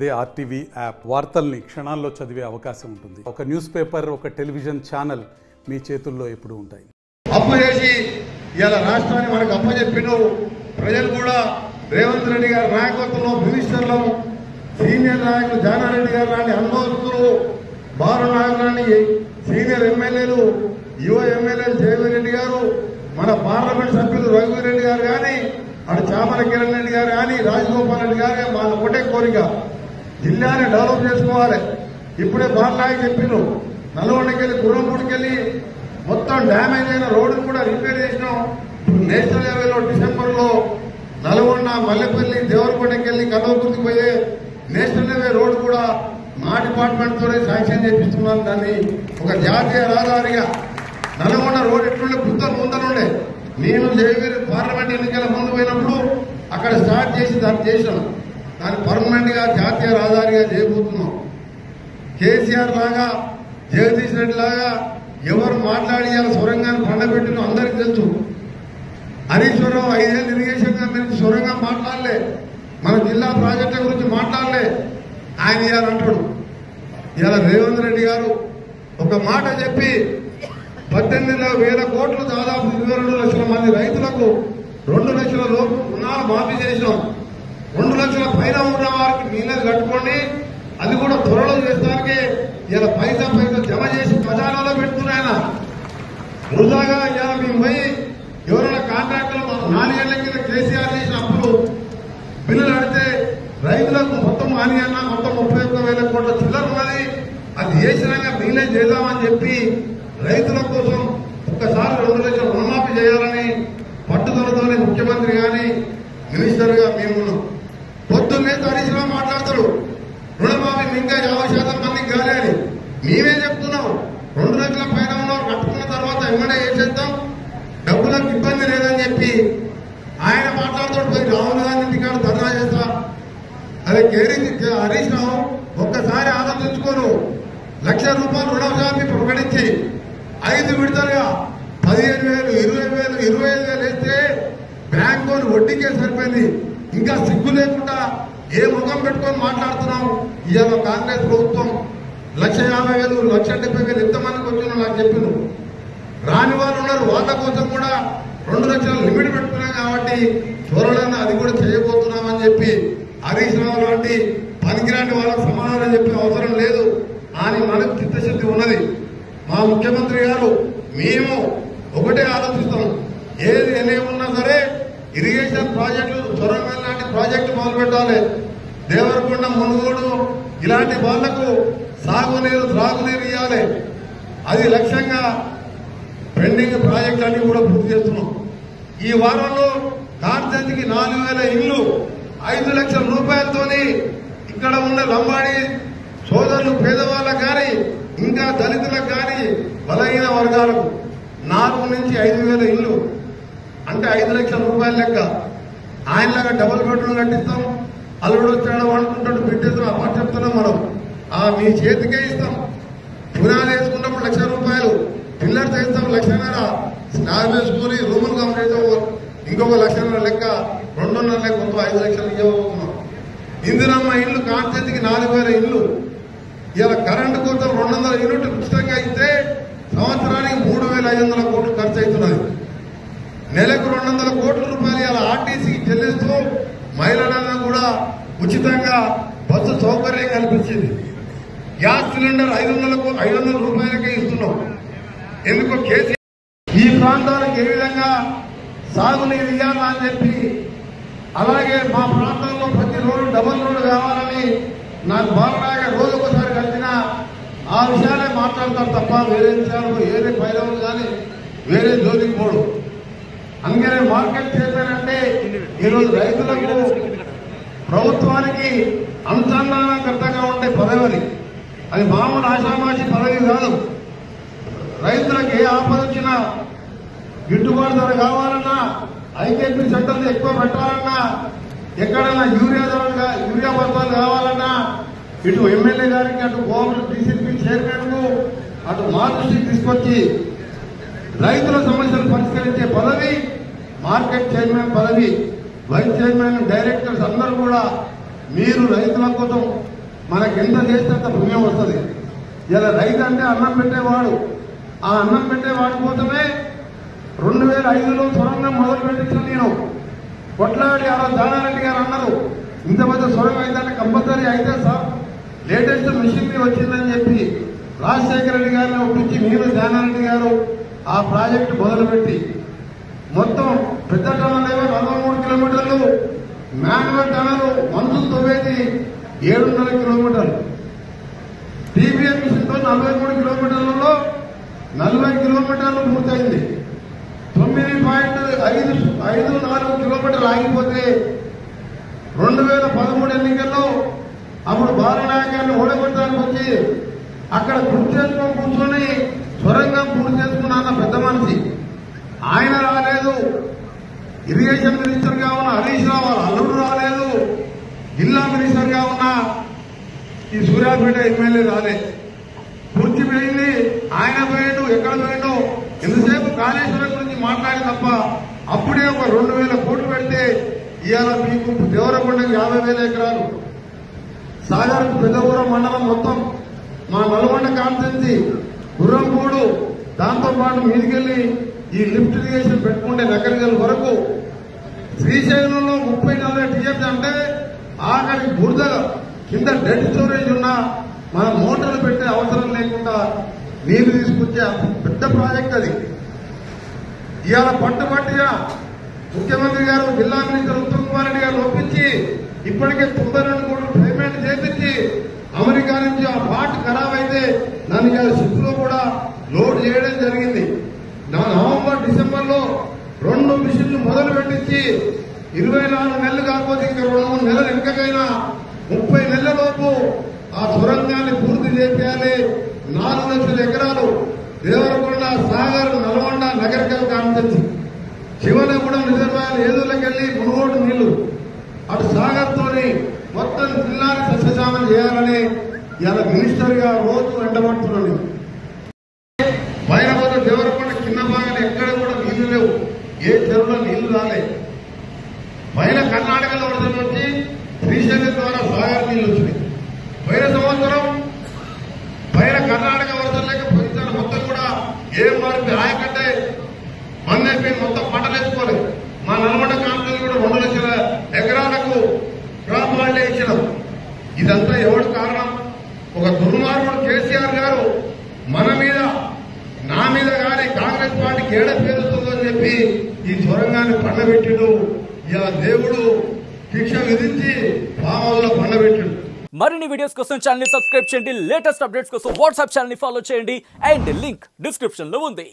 అదే RTV app వార్తల్ని క్షణాల్లో చదివే అవకాశం ఉంటుంది. ఒక న్యూస్ పేపర్, ఒక టెలివిజన్ ఛానల్ మీ చేతుల్లో ఎప్పుడూ ఉంటాయి. అప్పు చేసి ఇలా రాష్ట్రాన్ని మనకు అప్పచెప్పిన ప్రజలు కూడా రేవంత్ రెడ్డి గారి నాయకత్వంలో మినిస్టర్లు, సీనియర్ నాయకులు జానారెడ్డి గారు లాంటి అనుభవస్తులు, బారు నాయకులని సీనియర్ ఎమ్మెల్యేలు, యువ ఎమ్మెల్యేలు జయవీర్ రెడ్డి గారు, మన పార్లమెంట్ సభ్యులు రఘువీర్ రెడ్డి గారు కానీ, అటు చామల కిరణ్ రెడ్డి గారు కానీ, రాజగోపాల్ రెడ్డి గారు కానీ, వాళ్ళ ఒకటే కోరిక జిల్లాని డెవలప్ చేసుకోవాలి. ఇప్పుడే బార్లాగి చెప్పిను, నల్గొండకెళ్ళి గుర్రంపూడికెళ్ళి మొత్తం డ్యామేజ్ అయిన రోడ్డును కూడా రిపేర్ చేసినాం. నేషనల్ హైవేలో డిసెంబర్లో నల్గొండ, మల్లెపల్లి, దేవరకొండకెళ్ళి కల్వకుర్తికి పోయే నేషనల్ హైవే రోడ్డు కూడా మా డిపార్ట్మెంట్ తోనే శాంక్షన్ చేపిస్తున్నాను. దాన్ని ఒక జాతీయ రహదారిగా నల్గొండ రోడ్ ఎట్లుండే ముందరుండే నేను జయవీర్ పార్లమెంట్ ఎన్నికల ముందు పోయినప్పుడు అక్కడ స్టార్ట్ చేసి దాన్ని చేసాం. దాన్ని పర్మనెంట్ గా జాతీయ రహదారిగా చేయబోతున్నాం. కేసీఆర్ లాగా, జగదీష్ రెడ్డి లాగా ఎవరు మాట్లాడి సొరంగాన్ని పండబెట్టిన అందరికీ తెలుసు. హరీశ్వరరావు 5 ఏళ్ళు ఇరిగేషన్ గురించి సొరంగా మాట్లాడలే, మన జిల్లా ప్రాజెక్టుల గురించి మాట్లాడలే. ఆయన ఇవ్వాలంటాడు. ఇలా రేవంత్ రెడ్డి గారు ఒక మాట చెప్పి 18,000 కోట్లు దాదాపు 22 లక్షల మంది రైతులకు 2 లక్షల లోపు రుణాలు మాఫీ చేసినాం. 2 లక్షల పైన ఉన్న వారికి నీళ్ళని కట్టుకోండి, అది కూడా త్వరలో చేస్తానికి ఇలా పైసా జమ చేసి ఖజానాలో పెడుతున్నాయన. వృధాగా ఇలా మేము పోయి ఎవరైనా కాంట్రాక్టులు 4 ఏళ్ల కింద కేసీఆర్ చేసిన అప్పులు బిల్లులు అడితే రైతులకు మొత్తం హాని అన్నా మొత్తం 31,000 కోట్ల చిల్లర ఉన్నది, అది చేసినాక మీలే చేద్దామని చెప్పి రైతుల కోసం ఒక్కసారి 2 లక్షల రుణమాఫీ చేయాలని పట్టుదలతోనే ముఖ్యమంత్రి గాని మినిస్టర్ గా మేము పొద్దున్నే హరీశ్వర మాట్లాడతాడు. రుణమాఫీ ఇంకా 50% మందికి కాలే అని మేమే చెప్తున్నాం. 2 లక్షల పైన ఉన్నవారు కట్టుకున్న తర్వాత ఎమ్మడే చేసేద్దాం, డబ్బులకు ఇబ్బంది లేదని చెప్పి ఆయన మాట్లాడుతాడు. పోయి రాహుల్ గాంధీ ఇంటికాడ ధర్నా చేస్తా. అదే హరీష్ రావు ఒక్కసారి ఆలోచించుకోను. ₹1,00,000 రుణమాఫీ ప్రకటించి 5 విడతలుగా 15,000, 20,000, 25,000 వేస్తే బ్యాంకు వడ్డీకే సరిపోయింది. ఇంకా సిగ్గు లేకుండా ఏ ముఖం పెట్టుకొని మాట్లాడుతున్నాం. ఇవాళ కాంగ్రెస్ ప్రభుత్వం 1,50,000, 1,70,000 ఎంతమందికి వచ్చినా నాకు చెప్పిన రాని వాళ్ళు ఉన్నారు. వాళ్ళ కోసం కూడా 2 లక్షల లిమిట్ పెట్టుకున్నాం కాబట్టి త్వరలో అది కూడా చేయబోతున్నామని చెప్పి హరీష్ రావు లాంటి పనికిరాని వాళ్ళకు సమాధానం చెప్పే అవసరం లేదు అని మనకు చిత్తశుద్ధి ఉన్నది. మా ముఖ్యమంత్రి గారు మేము ఒకటే ఆలోచిస్తాం, ఏది ఎన్నేమున్నా సరే ఇరిగేషన్ ప్రాజెక్టులు, సొరంగం లాంటి ప్రాజెక్టు మొదలు పెట్టాలి. దేవరకొండ, మునుగోడు ఇలాంటి వాళ్లకు సాగునీరు, త్రాగునీరు ఇవ్వాలి. అది లక్ష్యంగా పెండింగ్ ప్రాజెక్టులన్నీ కూడా పూర్తి చేస్తున్నాం. ఈ వారంలో కాన్సెన్స్కి 4,000 ఇళ్లు 5 లక్షల రూపాయలతోని ఇక్కడ ఉన్న లంబాడి సోదరులు, పేదవాళ్ళకు కానీ ఇంకా దళితులకు కానీ బలహీన వర్గాలకు 4 నుంచి 5,000 ఇళ్లు అంటే 5 లక్షల రూపాయల లెక్క. ఆయనలాగా డబుల్ బెడ్రూమ్ కట్టిస్తాం. అల్లుడు వచ్చాడు అనుకుంటాడు, పెట్టేస్తాం. ఆ మాట చెప్తున్నాం మనం. మీ చేతికే ఇస్తాం. పునాది వేసుకున్నప్పుడు ₹1,00,000, పిల్లర్ చేస్తాం 1,00,000, స్లాబ్ వేసుకుని రూములు కంప్లీట్ ఇంకొక 1,00,000 లెక్క 2.5 లెక్క మొత్తం 5 లక్షలు ఇవ్వబోతున్నాం. ఇందిరమ్మ ఇల్లు కాన్సెన్స్కి 4,000 ఇల్లు. ఇలా కరెంటు కోసం 200 యూనిట్లు ఉచితంగా ఇస్తే సంవత్సరానికి 3,500 కోట్లు ఖర్చు అవుతున్నది. నెలకు 200 కోట్ల రూపాయలు ఇలా ఆర్టీసీకి చెల్లిస్తూ మహిళలను కూడా ఉచితంగా బస్సు సౌకర్యం కల్పించింది. గ్యాస్ సిలిండర్ 500 రూపాయలకే ఇస్తున్నాం. ఎందుకు కేసీఆర్ ఈ ప్రాంతాలకు ఏ విధంగా సాగునీరు ఇవ్వాలా అని చెప్పి, అలాగే మా ప్రాంతంలో ప్రతిరోజు డబుల్ రోడ్డు కావాలని నాకు బాగా రోజుకోసారి కలిసిన ఆ విషయాలే మాట్లాడతారు తప్ప వేరే విషయాలు వేరే పైరవులు కానీ వేరే జోలికి పోడు. అందుకనే మార్కెట్ చేశానంటే ఈరోజు రైతులకు ప్రభుత్వానికి అనుసంధానకర్తగా ఉండే పదవి. అది మామూలు ఆషామాషి పదవి కాదు. రైతులకు ఏ ఆపద వచ్చినా, గిట్టుబాటు ధర కావాలన్నా, ఐకేపీ సెంటర్లు ఎక్కువ పెట్టాలన్నా, ఎక్కడన్నా యూరియా బస్తాలు కావాలన్నా ఇటు ఎమ్మెల్యే గారికి, అటు గవర్నమెంట్ డీసీపీ చైర్మన్ కు, అటు మా దృష్టికి తీసుకొచ్చి రైతుల సమస్యలు పరిష్కరించే పదవి మార్కెట్ చైర్మన్ పదవి. వైస్ చైర్మన్, డైరెక్టర్స్ అందరూ కూడా మీరు రైతుల కోసం మనకి ఎంత చేస్తే అంత పుణ్యం వస్తుంది. ఇలా రైతు అంటే అన్నం పెట్టేవాడు. ఆ అన్నం పెట్టేవాడి కోసమే 2005లో సొరంగం మొదలు పెట్టించిన నేను కొట్లాడి ఆ జానారెడ్డి గారు అన్నారు, ఇంత పెద్ద సొరంగం అయితే కంపల్సరీ అయితే సార్ లేటెస్ట్ మిషన్ వచ్చిందని చెప్పి రాజశేఖర రెడ్డి గారిని ఒప్పించి నేను జానారెడ్డి గారు ఆ ప్రాజెక్టు మొదలుపెట్టి మొత్తం పెద్ద టనల్ ఏమో 43 కిలోమీటర్లు, మాన్యువల్ టనల్ మంచులు తవ్వేది 7.5 కిలోమీటర్లు, టీబీఎం మిషన్ తో 43 కిలోమీటర్లలో 40 కిలోమీటర్లు పూర్తయింది. 9.54 కిలోమీటర్లు ఆగిపోతే 2013 ఎన్నికల్లో అప్పుడు బాలనాయక్ గారిని ఓడగొట్టడానికి వచ్చి అక్కడ కూర్చొని సొరంగం పూర్తి చేసుకున్న పెద్ద మనిషి ఆయన రాలేదు. ఇరిగేషన్ మినిస్టర్ గా ఉన్న హరీష్ రావు వాళ్ళ అల్లుడు రాలేదు. జిల్లా మినిస్టర్ గా ఉన్న ఈ సూర్యాపేట ఎమ్మెల్యే రాలేదు. పూర్తి పోయింది. ఆయన పోయిండు, ఎక్కడ పోయిండు, ఎంతసేపు కాళేశ్వరం గురించి మాట్లాడి తప్ప అప్పుడే ఒక 2,000 కోట్లు పెడితే ఇవాళ మీకు దేవరకొండకి 50,000 ఎకరాలు, సాగర్ పెద్దపురం మండలం మొత్తం, మా నల్గొండ కాన్స్టిట్యున్సీ గుర్రంపూడు, దాంతో పాటు మీదికెళ్లి ఈ లిఫ్ట్ ఇరిగేషన్ పెట్టుకుంటే నగరికల్ వరకు శ్రీశైలంలో 34 టీఎంసీ అంటే ఆఖరికి బురద కింద డెడ్ స్టోరేజ్ ఉన్న మన మోటార్లు పెట్టే అవసరం లేకుండా నీళ్లు తీసుకొచ్చే పెద్ద ప్రాజెక్ట్ అది. ఇవాళ పట్టుబట్టిగా ముఖ్యమంత్రి గారు జిల్లా మినిస్టర్ ఉత్తమ్ కుమార్ రెడ్డి గారు ఒప్పించి ఇప్పటికే 92 కోట్లు పేమెంట్ చేపించి అమెరికా నుంచి ఆ పార్ట్ ఖరాబ్ అయితే దాన్ని షిప్ లో కూడా లోడ్ చేయడం జరిగింది. నవంబర్ డిసెంబర్ లో 2 మిషన్లు మొదలు పెట్టించి 24 నెలలు కాకపోతే ఇంకా 2-3 నెలలు వెనుకకైనా 30 నెలల లోపు ఆ సొరంగాన్ని పూర్తి చేయాలి. 4 లక్షల ఎకరాలు దేవరకొండ, సాగర్, నల్గొండ, నగరికల్ కాన్స్టిట్యున్సీ, శివనగూడెం రిజర్వాయర్ ఏదులకెళ్లి మునుగోడు నీళ్లు అటు సాగర్ తోని మొత్తం జిల్లాని సస్యశామం చేయాలని ఇవాళ మినిస్టర్ గా రోజు వెంటబడుతున్నాను. పైన పోతే దేవరకొండ కింద భాగాలు ఎక్కడ కూడా నీళ్లు లేవు, ఏ చెరువులో నీళ్లు రాలే. పైన కర్ణాటకలో వరదల నుంచి శ్రీశైలం ద్వారా సాగర్ నీళ్లు వచ్చినాయి. పోయిన సంవత్సరం పైన కర్ణాటక వరదలు లేక పోయిన మొత్తం కూడా ఏం మారింది, ఆయకట్టే బంద్ అయిపోయింది, మొత్తం పంటలు వేసుకోలేదు. మా నల్గొండ కాన్స్టిట్యూన్సీ కూడా 2 లక్షల ఎకరాలకు క్రాప్ హాలిడే ఇచ్చినాం. ఇదంతా ఎవడు కారణం? ఒక దుర్మార్గుడు కేసీఆర్ గారు మన మీద, నా మీద కానీ కాంగ్రెస్ పార్టీకి ఏడ పేరుస్తుందో అని చెప్పి ఈ సొరంగాన్ని పండబెట్టిడు. ఇలా దేవుడు శిక్ష విధించి పామాలో పండబెట్టిడు. మరిన్ని వీడియోస్ కోసం ఛానల్ ని సబ్స్క్రైబ్ చేయండి. లేటెస్ట్ అప్డేట్స్ కోసం వాట్సాప్ ఛానల్ ని ఫాలో చేయండి. అండ్ లింక్ డిస్క్రిప్షన్ లో ఉంది.